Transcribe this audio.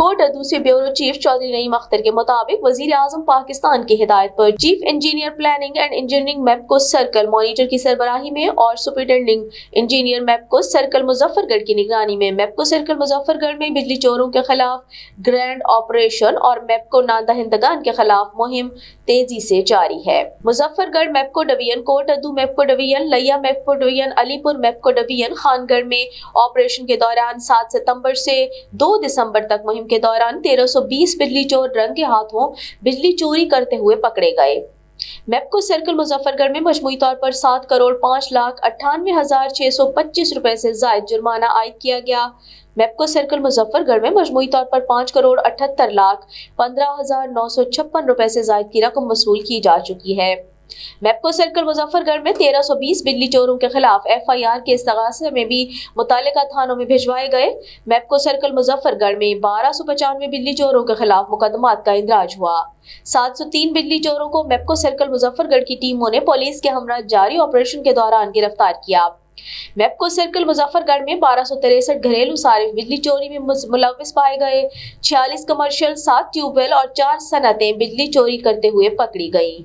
Court दूसरे bureau chief Chaudhary Naeem Akhtar के मुताबिक वजीर आजम पाकिस्तान की हिदायत पर chief engineer planning and engineering MEPCO circle monitor की सरबराही में और superintending engineer MEPCO circle Muzaffargarh की निगरानी में मैपको सर्कल मुजफ्फरगढ़ में बिजली चोरों के खिलाफ ग्रैंड ऑपरेशन और मैपको नादहिंदगान के खिलाफ मुहिम तेजी से जारी है। मुजफ्फरगढ़ मैपको डिवीजन, कोटअदू मैपको डिवीजन, लिया मैपको डिवीजन, अलीपुर मैपको डिवीजन, खानगढ़ में ऑपरेशन के दौरान 7 सितंबर से 2 दिसंबर तक मुहिम के दौरान 1320 बिजली चोर रंगे हाथों बिजली चोरी करते हुए पकड़े गए। मैपको सर्कल मुजफ्फरगढ़ में मजमूई तौर पर 7,05,98,625 रुपए से जायद जुर्माना आयद किया गया। मैपको सर्कल मुजफ्फरगढ़ में मजमूई तौर पर 5,78,15,956 रुपए से जायद की रकम वसूल की जा चुकी है। मैपको सर्कल मुजफ्फरगढ़ में 1320 बिजली चोरों के खिलाफ FIR के इस्तगासे में भी मुतालिका थानों में भिजवाए गए। मैपको सर्कल मुजफ्फरगढ़ में 1295 बिजली चोरों के खिलाफ मुकदमात का इंदराज हुआ। 703 बिजली चोरों को मैपको सर्कल मुजफ्फरगढ़ की टीमों ने पुलिस के हमरा जारी ऑपरेशन के दौरान गिरफ्तार किया। मैपको सर्कल मुजफ्फरगढ़ में 1263 घरेलू सारिफ बिजली चोरी में मुलव्विस पाए गए। 46 कमर्शियल, 7 ट्यूबवेल और 4 सनतें बिजली चोरी करते हुए पकड़ी गई।